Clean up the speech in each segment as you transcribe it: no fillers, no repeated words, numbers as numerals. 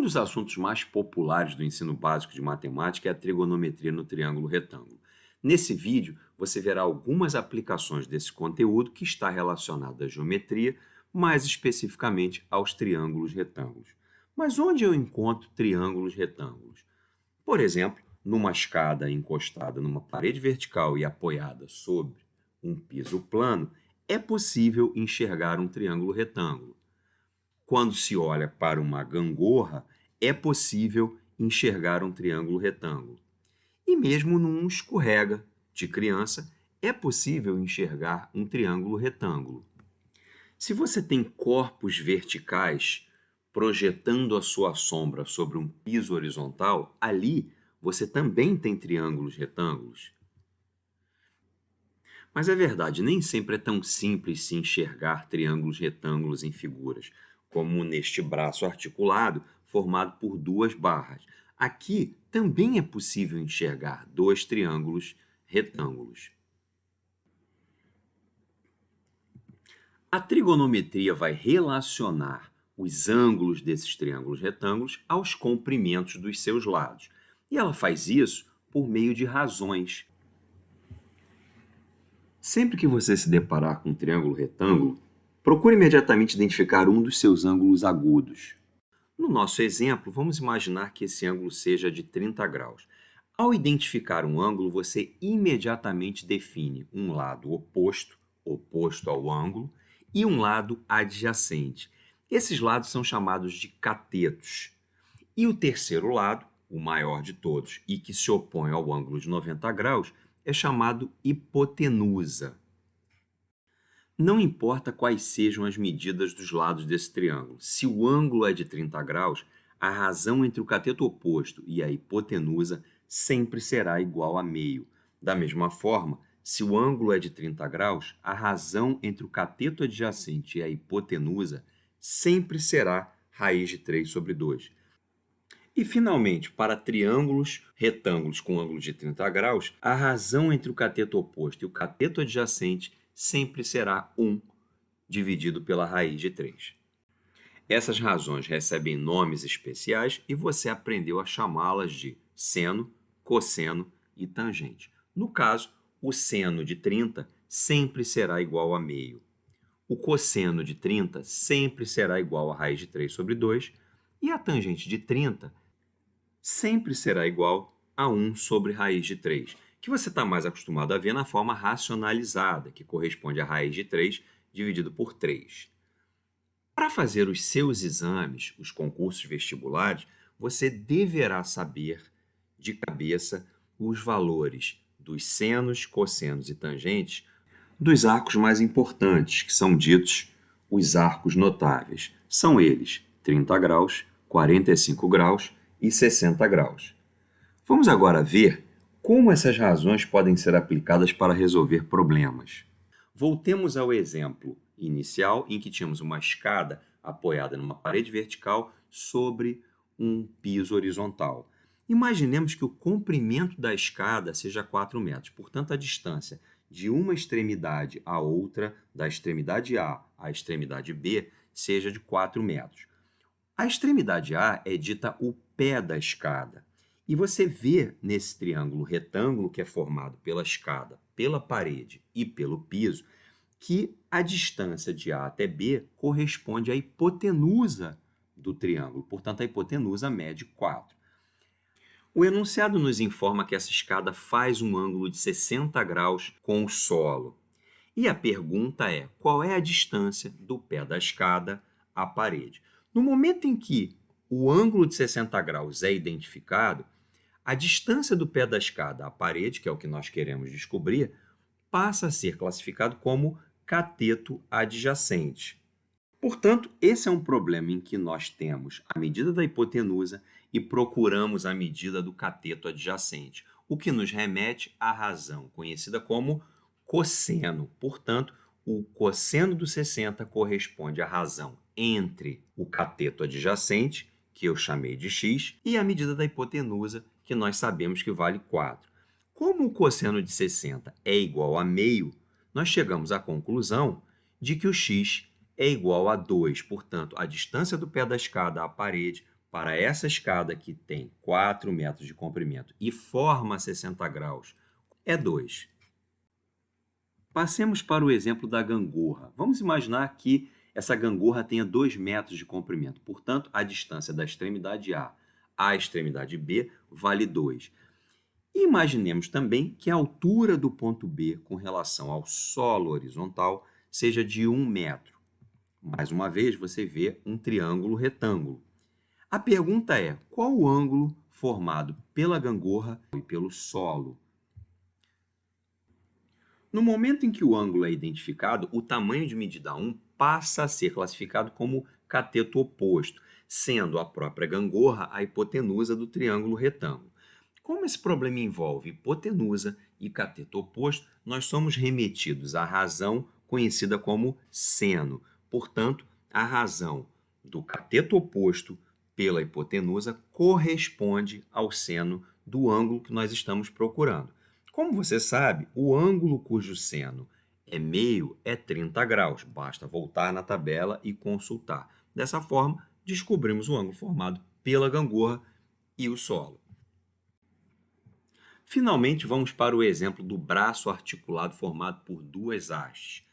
Um dos assuntos mais populares do ensino básico de matemática é a trigonometria no triângulo retângulo. Nesse vídeo, você verá algumas aplicações desse conteúdo que está relacionado à geometria, mais especificamente aos triângulos retângulos. Mas onde eu encontro triângulos retângulos? Por exemplo, numa escada encostada numa parede vertical e apoiada sobre um piso plano, é possível enxergar um triângulo retângulo. Quando se olha para uma gangorra, é possível enxergar um triângulo retângulo. E mesmo num escorrega de criança, é possível enxergar um triângulo retângulo. Se você tem corpos verticais projetando a sua sombra sobre um piso horizontal, ali você também tem triângulos retângulos. Mas é verdade, nem sempre é tão simples se enxergar triângulos retângulos em figuras, como neste braço articulado formado por duas barras. Aqui também é possível enxergar dois triângulos retângulos. A trigonometria vai relacionar os ângulos desses triângulos retângulos aos comprimentos dos seus lados. E ela faz isso por meio de razões. Sempre que você se deparar com um triângulo retângulo, procure imediatamente identificar um dos seus ângulos agudos. No nosso exemplo, vamos imaginar que esse ângulo seja de 30 graus. Ao identificar um ângulo, você imediatamente define um lado oposto ao ângulo, e um lado adjacente. Esses lados são chamados de catetos. E o terceiro lado, o maior de todos e que se opõe ao ângulo de 90 graus, é chamado hipotenusa. Não importa quais sejam as medidas dos lados desse triângulo, se o ângulo é de 30 graus, a razão entre o cateto oposto e a hipotenusa sempre será igual a meio. Da mesma forma, se o ângulo é de 30 graus, a razão entre o cateto adjacente e a hipotenusa sempre será raiz de 3 sobre 2. E, finalmente, para triângulos retângulos com ângulo de 30 graus, a razão entre o cateto oposto e o cateto adjacente sempre será 1 dividido pela raiz de 3. Essas razões recebem nomes especiais e você aprendeu a chamá-las de seno, cosseno e tangente. No caso, o seno de 30 sempre será igual a meio. O cosseno de 30 sempre será igual a raiz de 3 sobre 2. E a tangente de 30 sempre será igual a 1 sobre raiz de 3, que você está mais acostumado a ver na forma racionalizada, que corresponde a raiz de 3 dividido por 3. Para fazer os seus exames, os concursos vestibulares, você deverá saber de cabeça os valores dos senos, cossenos e tangentes dos arcos mais importantes, que são ditos os arcos notáveis. São eles 30 graus, 45 graus e 60 graus. Vamos agora ver como essas razões podem ser aplicadas para resolver problemas. Voltemos ao exemplo inicial em que tínhamos uma escada apoiada numa parede vertical sobre um piso horizontal. Imaginemos que o comprimento da escada seja 4 metros, portanto, a distância de uma extremidade à outra, da extremidade A à extremidade B, seja de 4 metros. A extremidade A é dita o pé da escada. E você vê nesse triângulo retângulo que é formado pela escada, pela parede e pelo piso, que a distância de A até B corresponde à hipotenusa do triângulo. Portanto, a hipotenusa mede 4. O enunciado nos informa que essa escada faz um ângulo de 60 graus com o solo. E a pergunta é, qual é a distância do pé da escada à parede? No momento em que o ângulo de 60 graus é identificado, a distância do pé da escada à parede, que é o que nós queremos descobrir, passa a ser classificado como cateto adjacente. Portanto, esse é um problema em que nós temos a medida da hipotenusa e procuramos a medida do cateto adjacente, o que nos remete à razão conhecida como cosseno. Portanto, o cosseno do 60 corresponde à razão entre o cateto adjacente, que eu chamei de x, e a medida da hipotenusa, que nós sabemos que vale 4. Como o cosseno de 60 é igual a meio, nós chegamos à conclusão de que o x é igual a 2. Portanto, a distância do pé da escada à parede para essa escada que tem 4 metros de comprimento e forma 60 graus é 2. Passemos para o exemplo da gangorra. Vamos imaginar que essa gangorra tenha 2 metros de comprimento. Portanto, a distância da extremidade A à extremidade B vale 2. Imaginemos também que a altura do ponto B com relação ao solo horizontal seja de 1 metro. Mais uma vez, você vê um triângulo retângulo. A pergunta é, qual o ângulo formado pela gangorra e pelo solo? No momento em que o ângulo é identificado, o tamanho de medida 1 passa a ser classificado como cateto oposto, sendo a própria gangorra a hipotenusa do triângulo retângulo. Como esse problema envolve hipotenusa e cateto oposto, nós somos remetidos à razão conhecida como seno. Portanto, a razão do cateto oposto pela hipotenusa corresponde ao seno do ângulo que nós estamos procurando. Como você sabe, o ângulo cujo seno é meio é 30 graus. Basta voltar na tabela e consultar. Dessa forma, descobrimos o ângulo formado pela gangorra e o solo. Finalmente, vamos para o exemplo do braço articulado formado por 2 hastes.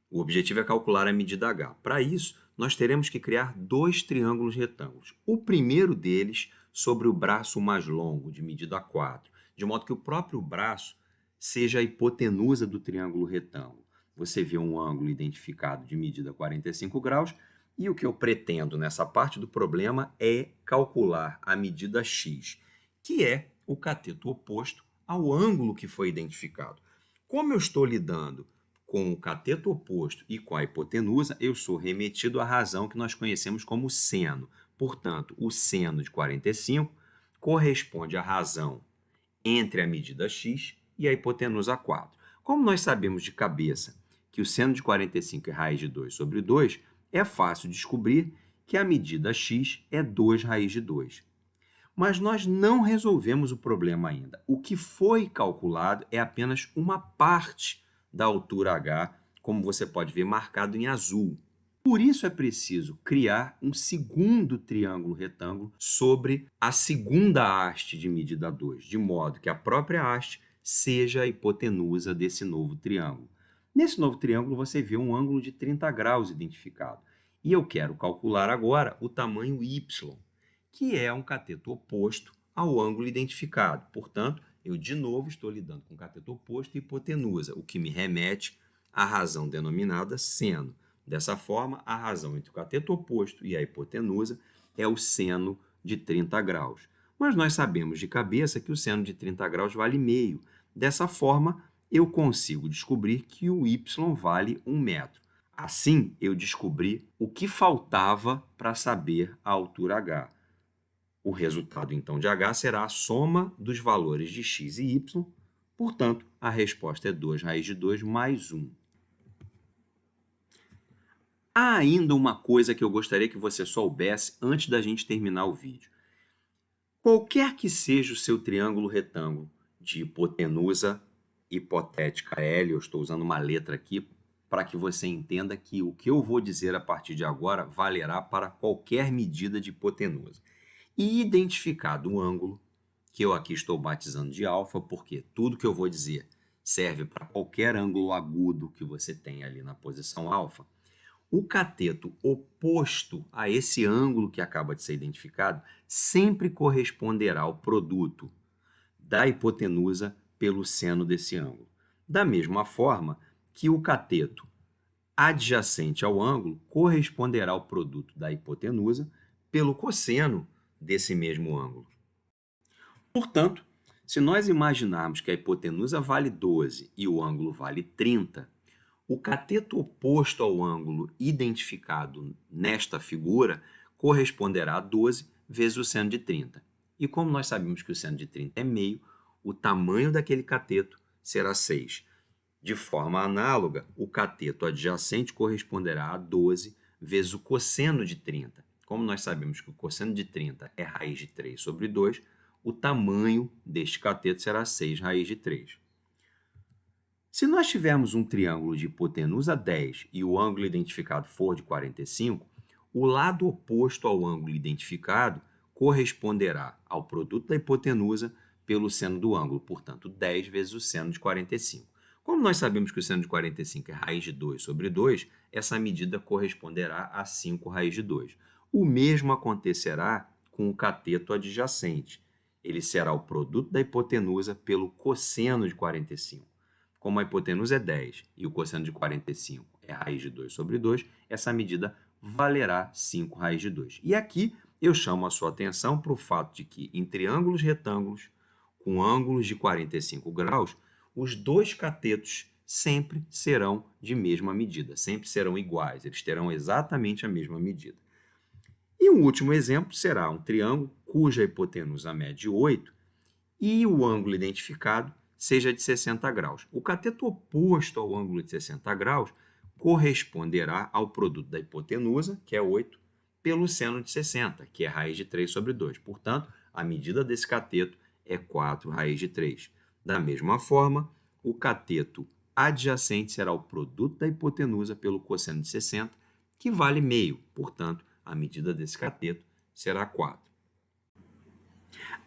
O objetivo é calcular a medida H. Para isso, nós teremos que criar 2 triângulos retângulos. O primeiro deles sobre o braço mais longo, de medida 4, de modo que o próprio braço seja a hipotenusa do triângulo retângulo. Você vê um ângulo identificado de medida 45 graus e o que eu pretendo nessa parte do problema é calcular a medida x, que é o cateto oposto ao ângulo que foi identificado. Como eu estou lidando com o cateto oposto e com a hipotenusa, eu sou remetido à razão que nós conhecemos como seno. Portanto, o seno de 45 corresponde à razão entre a medida x e a hipotenusa 4. Como nós sabemos de cabeça que o seno de 45 é raiz de 2 sobre 2, é fácil descobrir que a medida x é 2 raiz de 2. Mas nós não resolvemos o problema ainda. O que foi calculado é apenas uma parte da altura h, como você pode ver marcado em azul. Por isso é preciso criar um segundo triângulo retângulo sobre a segunda haste de medida 2, de modo que a própria haste seja a hipotenusa desse novo triângulo. Nesse novo triângulo você vê um ângulo de 30 graus identificado. E eu quero calcular agora o tamanho y, que é um cateto oposto ao ângulo identificado. Portanto, eu de novo estou lidando com cateto oposto e hipotenusa, o que me remete à razão denominada seno. Dessa forma, a razão entre o cateto oposto e a hipotenusa é o seno de 30 graus. Mas nós sabemos de cabeça que o seno de 30 graus vale meio. Dessa forma, eu consigo descobrir que o y vale 1 metro. Assim, eu descobri o que faltava para saber a altura h. O resultado, então, de h será a soma dos valores de x e y. Portanto, a resposta é 2 raiz de 2 mais 1. Há ainda uma coisa que eu gostaria que você soubesse antes da gente terminar o vídeo. Qualquer que seja o seu triângulo retângulo de hipotenusa hipotética L, eu estou usando uma letra aqui para que você entenda que o que eu vou dizer a partir de agora valerá para qualquer medida de hipotenusa. E identificado o ângulo, que eu aqui estou batizando de alfa, porque tudo que eu vou dizer serve para qualquer ângulo agudo que você tenha ali na posição alfa, o cateto oposto a esse ângulo que acaba de ser identificado sempre corresponderá ao produto da hipotenusa pelo seno desse ângulo. Da mesma forma que o cateto adjacente ao ângulo corresponderá ao produto da hipotenusa pelo cosseno desse mesmo ângulo. Portanto, se nós imaginarmos que a hipotenusa vale 12 e o ângulo vale 30, o cateto oposto ao ângulo identificado nesta figura corresponderá a 12 vezes o seno de 30. E como nós sabemos que o seno de 30 é meio, o tamanho daquele cateto será 6. De forma análoga, o cateto adjacente corresponderá a 12 vezes o cosseno de 30. Como nós sabemos que o cosseno de 30 é raiz de 3 sobre 2, o tamanho deste cateto será 6 raiz de 3. Se nós tivermos um triângulo de hipotenusa 10 e o ângulo identificado for de 45, o lado oposto ao ângulo identificado corresponderá ao produto da hipotenusa pelo seno do ângulo, portanto, 10 vezes o seno de 45. Como nós sabemos que o seno de 45 é raiz de 2 sobre 2, essa medida corresponderá a 5 raiz de 2. O mesmo acontecerá com o cateto adjacente. Ele será o produto da hipotenusa pelo cosseno de 45. Como a hipotenusa é 10 e o cosseno de 45 é raiz de 2 sobre 2, essa medida valerá 5 raiz de 2. E aqui eu chamo a sua atenção para o fato de que em triângulos retângulos com ângulos de 45 graus, os dois catetos sempre serão de mesma medida, sempre serão iguais, eles terão exatamente a mesma medida. E um último exemplo será um triângulo cuja hipotenusa mede 8 e o ângulo identificado seja de 60 graus. O cateto oposto ao ângulo de 60 graus corresponderá ao produto da hipotenusa, que é 8, pelo seno de 60, que é raiz de 3 sobre 2. Portanto, a medida desse cateto é 4 raiz de 3. Da mesma forma, o cateto adjacente será o produto da hipotenusa pelo cosseno de 60, que vale meio. Portanto, a medida desse cateto será 4.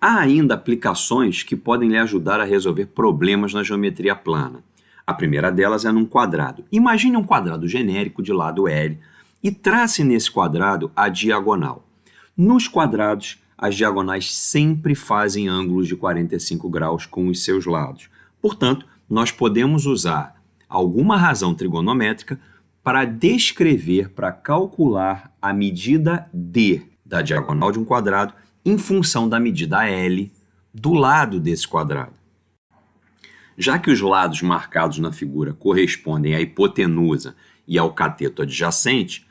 Há ainda aplicações que podem lhe ajudar a resolver problemas na geometria plana. A primeira delas é num quadrado. Imagine um quadrado genérico de lado L e trace nesse quadrado a diagonal. Nos quadrados, as diagonais sempre fazem ângulos de 45 graus com os seus lados. Portanto, nós podemos usar alguma razão trigonométrica para descrever, para calcular a medida D da diagonal de um quadrado em função da medida L do lado desse quadrado. Já que os lados marcados na figura correspondem à hipotenusa e ao cateto adjacente,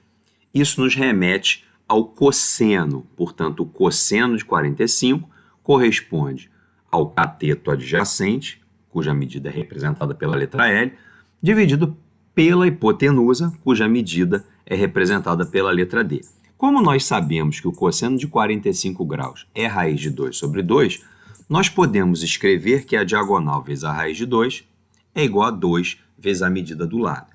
isso nos remete ao cosseno. Portanto, o cosseno de 45 corresponde ao cateto adjacente, cuja medida é representada pela letra L, dividido pela hipotenusa, cuja medida é representada pela letra D. Como nós sabemos que o cosseno de 45 graus é raiz de 2 sobre 2, nós podemos escrever que a diagonal vezes a raiz de 2 é igual a 2 vezes a medida do lado.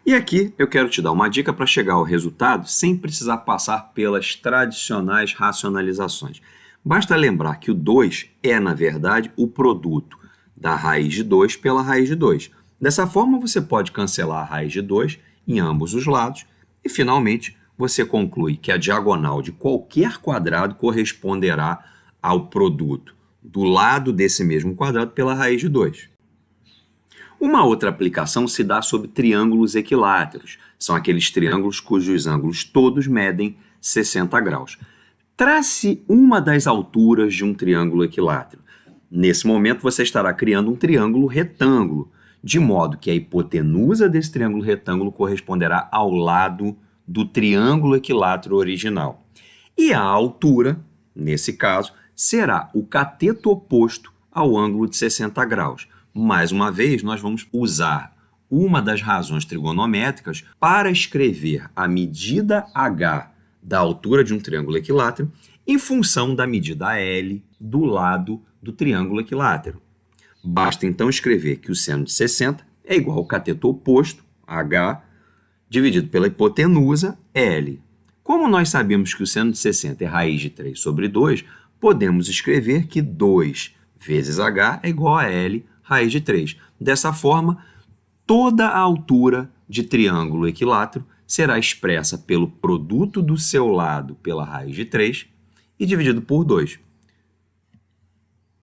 E aqui eu quero te dar uma dica para chegar ao resultado sem precisar passar pelas tradicionais racionalizações. Basta lembrar que o 2 é, na verdade, o produto da raiz de 2 pela raiz de 2. Dessa forma, você pode cancelar a raiz de 2 em ambos os lados e, finalmente, você conclui que a diagonal de qualquer quadrado corresponderá ao produto do lado desse mesmo quadrado pela raiz de 2. Uma outra aplicação se dá sobre triângulos equiláteros. São aqueles triângulos cujos ângulos todos medem 60 graus. Trace uma das alturas de um triângulo equilátero. Nesse momento, você estará criando um triângulo retângulo, de modo que a hipotenusa desse triângulo retângulo corresponderá ao lado do triângulo equilátero original. E a altura, nesse caso, será o cateto oposto ao ângulo de 60 graus. Mais uma vez, nós vamos usar uma das razões trigonométricas para escrever a medida H da altura de um triângulo equilátero em função da medida L do lado do triângulo equilátero. Basta então escrever que o seno de 60 é igual ao cateto oposto, H, dividido pela hipotenusa, L. Como nós sabemos que o seno de 60 é raiz de 3 sobre 2, podemos escrever que 2 vezes H é igual a L raiz de 3. Dessa forma, toda a altura de triângulo equilátero será expressa pelo produto do seu lado pela raiz de 3 e dividido por 2.